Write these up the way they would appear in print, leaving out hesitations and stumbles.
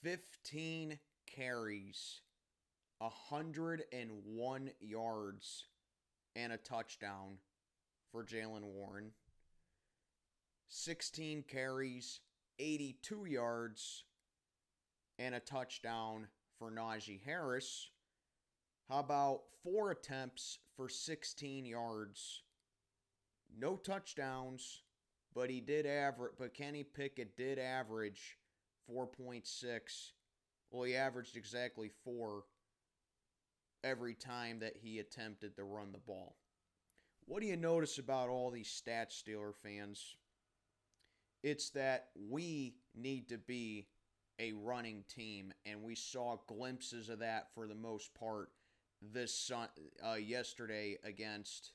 15 carries, 101 yards, and a touchdown for Jaylen Warren. 16 carries, 82 yards, and a touchdown for Najee Harris. How about 4 attempts for 16 yards? No touchdowns, but Kenny Pickett did average 4.6. Well, he averaged exactly 4 every time that he attempted to run the ball. What do you notice about all these stats, Steeler fans? It's that we need to be a running team, and we saw glimpses of that for the most part yesterday against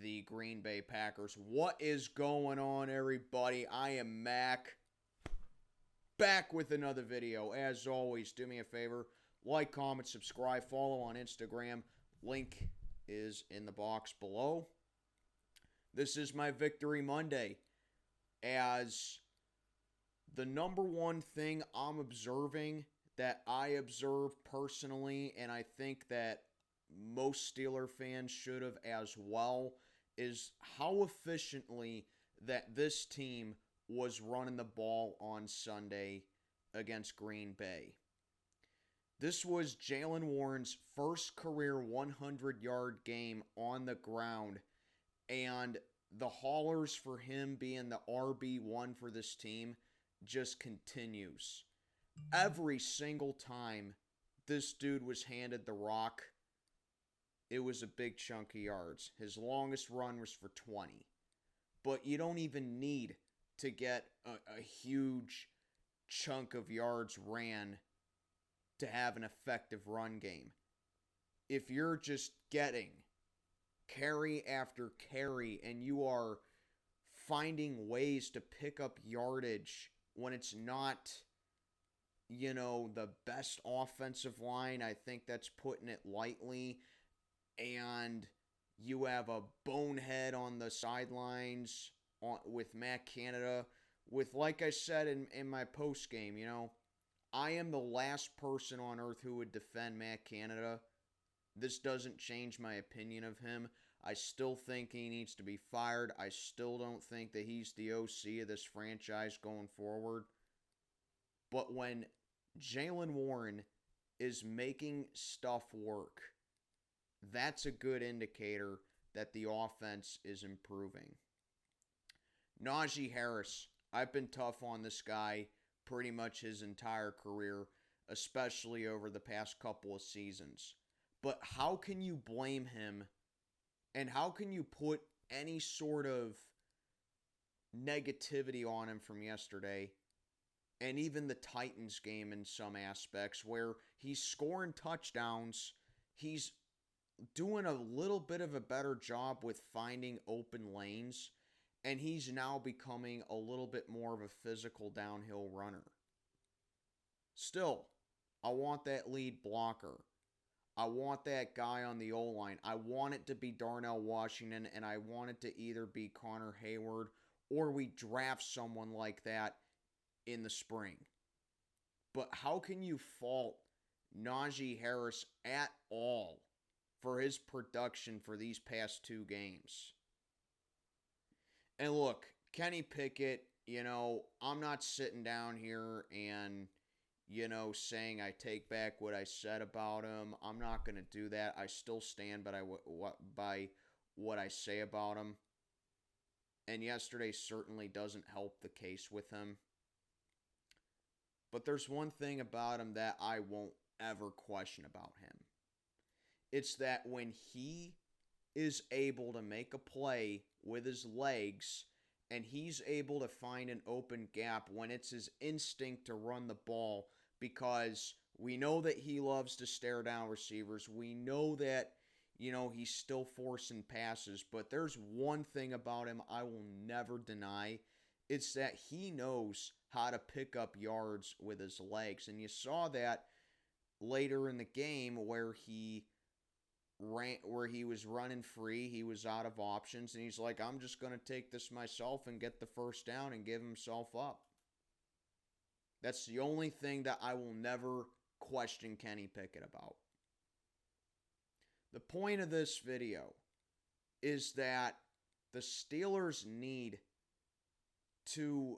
the Green Bay Packers. What is going on, everybody? I am Mac, back with another video. As always, do me a favor, like, comment, subscribe, follow on Instagram. Link is in the box below. This is my Victory Monday, as the number one thing I'm observing, that I observe personally, and I think that most Steeler fans should have as well, is how efficiently that this team was running the ball on Sunday against Green Bay. This was Jaylen Warren's first career 100-yard game on the ground, and the hollers for him being the RB1 for this team just continues. Every single time this dude was handed the rock, it was a big chunk of yards. His longest run was for 20. But you don't even need to get a huge chunk of yards ran to have an effective run game. If you're just getting carry after carry and you are finding ways to pick up yardage when it's not, the best offensive line, I think that's putting it lightly, and you have a bonehead on the sidelines with Matt Canada, like I said in my post game, I am the last person on earth who would defend Matt Canada. This doesn't change my opinion of him. I still think he needs to be fired. I still don't think that he's the OC of this franchise going forward. But when Jaylen Warren is making stuff work, that's a good indicator that the offense is improving. Najee Harris, I've been tough on this guy pretty much his entire career, especially over the past couple of seasons. But how can you blame him, and how can you put any sort of negativity on him from yesterday, and even the Titans game in some aspects, where he's scoring touchdowns, he's doing a little bit of a better job with finding open lanes, and he's now becoming a little bit more of a physical downhill runner. Still, I want that lead blocker. I want that guy on the O-line. I want it to be Darnell Washington, and I want it to either be Connor Hayward, or we draft someone like that in the spring. But how can you fault Najee Harris at all for his production for these past 2 games? And look, Kenny Pickett, I'm not sitting down here and, saying I take back what I said about him. I'm not going to do that. I still stand by what I say about him. And yesterday certainly doesn't help the case with him. But there's one thing about him that I won't ever question about him. It's that when he is able to make a play with his legs, and he's able to find an open gap when it's his instinct to run the ball, because we know that he loves to stare down receivers. We know that, he's still forcing passes, but there's one thing about him I will never deny. It's that he knows how to pick up yards with his legs. And you saw that later in the game where he was running free, he was out of options, and he's like, I'm just going to take this myself and get the first down, and give himself up. That's the only thing that I will never question Kenny Pickett about. The point of this video is that the Steelers need to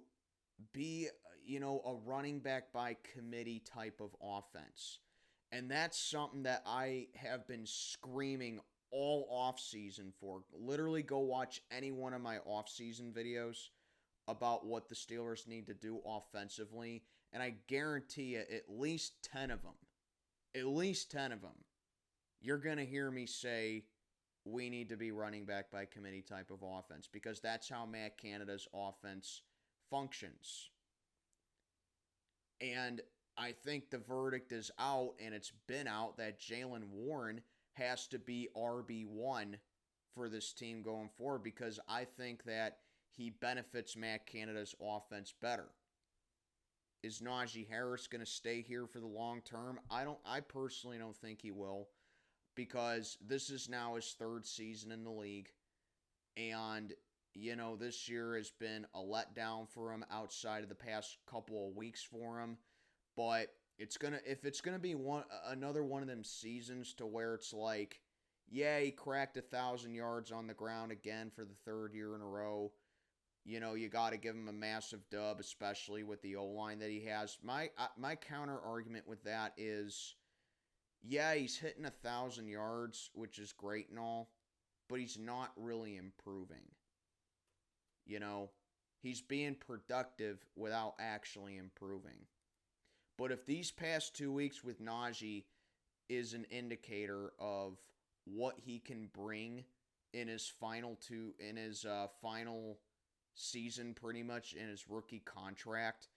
be, a running back by committee type of offense. And that's something that I have been screaming all offseason for. Literally go watch any one of my offseason videos about what the Steelers need to do offensively, and I guarantee you at least 10 of them, you're going to hear me say we need to be running back by committee type of offense, because that's how Matt Canada's offense functions. And I think the verdict is out, and it's been out, that Jaylen Warren has to be RB1 for this team going forward, because I think that he benefits Matt Canada's offense better. Is Najee Harris going to stay here for the long term? I personally don't think he will, because this is now his third season in the league. And, this year has been a letdown for him outside of the past couple of weeks for him. But if it's gonna be another one of them seasons to where it's like, yeah, he cracked 1,000 yards on the ground again for the third year in a row. You got to give him a massive dub, especially with the O-line that he has. My counter argument with that is, yeah, he's hitting 1,000 yards, which is great and all, but he's not really improving. He's being productive without actually improving. But if these past 2 weeks with Najee is an indicator of what he can bring in his final season, pretty much in his rookie contract,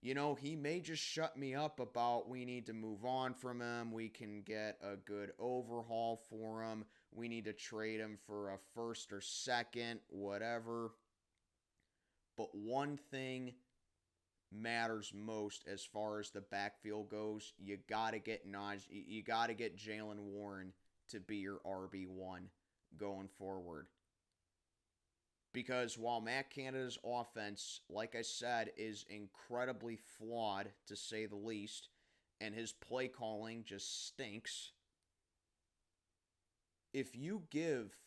he may just shut me up about we need to move on from him. We can get a good overhaul for him. We need to trade him for a first or second, whatever. But one thing matters most as far as the backfield goes. You got to get Jaylen Warren to be your RB1 going forward. Because while Matt Canada's offense, like I said, is incredibly flawed, to say the least, and his play calling just stinks, if you give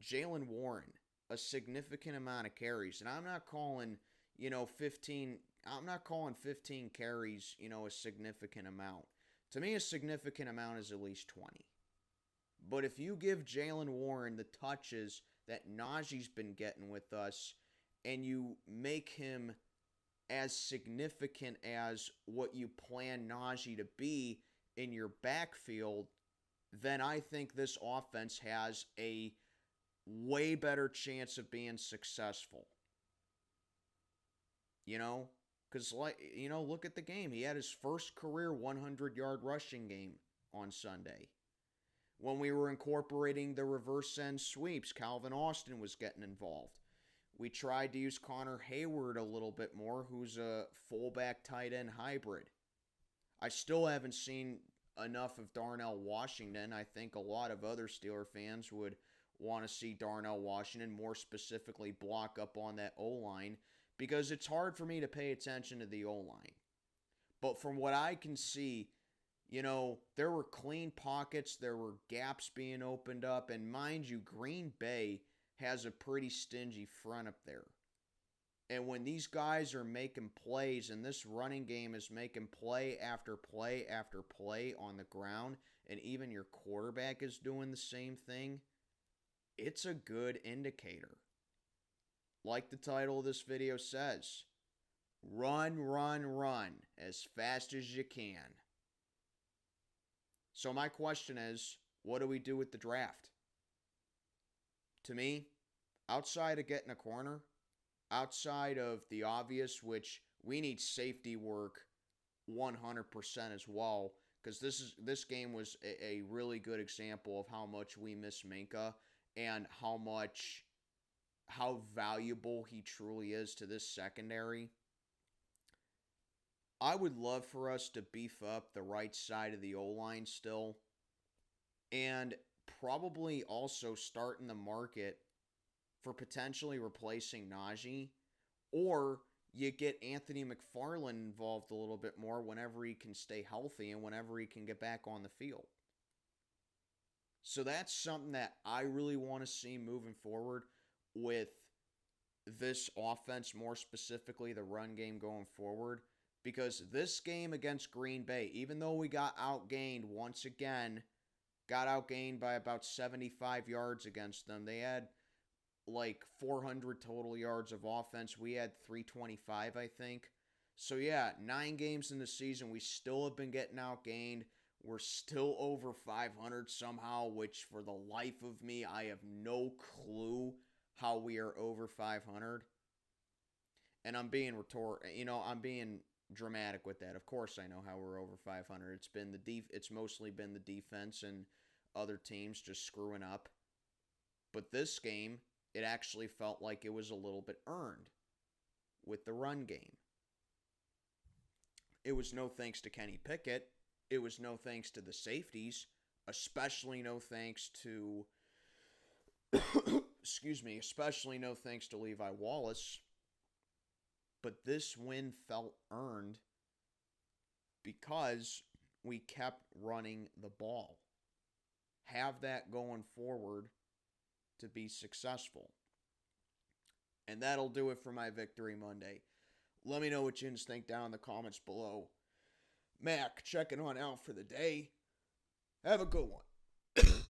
Jaylen Warren a significant amount of carries, and I'm not calling, 15 carries, a significant amount. To me, a significant amount is at least 20. But if you give Jaylen Warren the touches that Najee's been getting with us, and you make him as significant as what you plan Najee to be in your backfield, then I think this offense has a way better chance of being successful. Because, look at the game. He had his first career 100-yard rushing game on Sunday. When we were incorporating the reverse end sweeps, Calvin Austin was getting involved. We tried to use Connor Hayward a little bit more, who's a fullback tight end hybrid. I still haven't seen enough of Darnell Washington. I think a lot of other Steeler fans would want to see Darnell Washington more specifically block up on that O-line, because it's hard for me to pay attention to the O-line. But from what I can see, there were clean pockets, there were gaps being opened up, and mind you, Green Bay has a pretty stingy front up there. And when these guys are making plays, and this running game is making play after play after play on the ground, and even your quarterback is doing the same thing, it's a good indicator. Like the title of this video says, run, run, run as fast as you can. So my question is, what do we do with the draft? To me, outside of getting a corner, outside of the obvious, which we need safety work 100% as well, because this game was a really good example of how much we miss Minkah and how valuable he truly is to this secondary. I would love for us to beef up the right side of the O-line still, and probably also start in the market for potentially replacing Najee, or you get Anthony McFarland involved a little bit more whenever he can stay healthy and whenever he can get back on the field. So that's something that I really want to see moving forward with this offense, more specifically the run game going forward. Because this game against Green Bay, even though we got outgained once again, got outgained by about 75 yards against them. They had like 400 total yards of offense. We had 325, I think. So yeah, 9 games in the season, we still have been getting outgained. We're still over 500 somehow, which for the life of me, I have no clue how we are over 500. And I'm being I'm being dramatic with that. Of course I know how we're over 500. It's mostly been the defense and other teams just screwing up. But this game, it actually felt like it was a little bit earned with the run game. It was no thanks to Kenny Pickett. It was no thanks to the safeties, especially no thanks to especially no thanks to Levi Wallace. But this win felt earned because we kept running the ball. Have that going forward to be successful. And that'll do it for my Victory Monday. Let me know what you think down in the comments below. Mac checking on out for the day. Have a good one.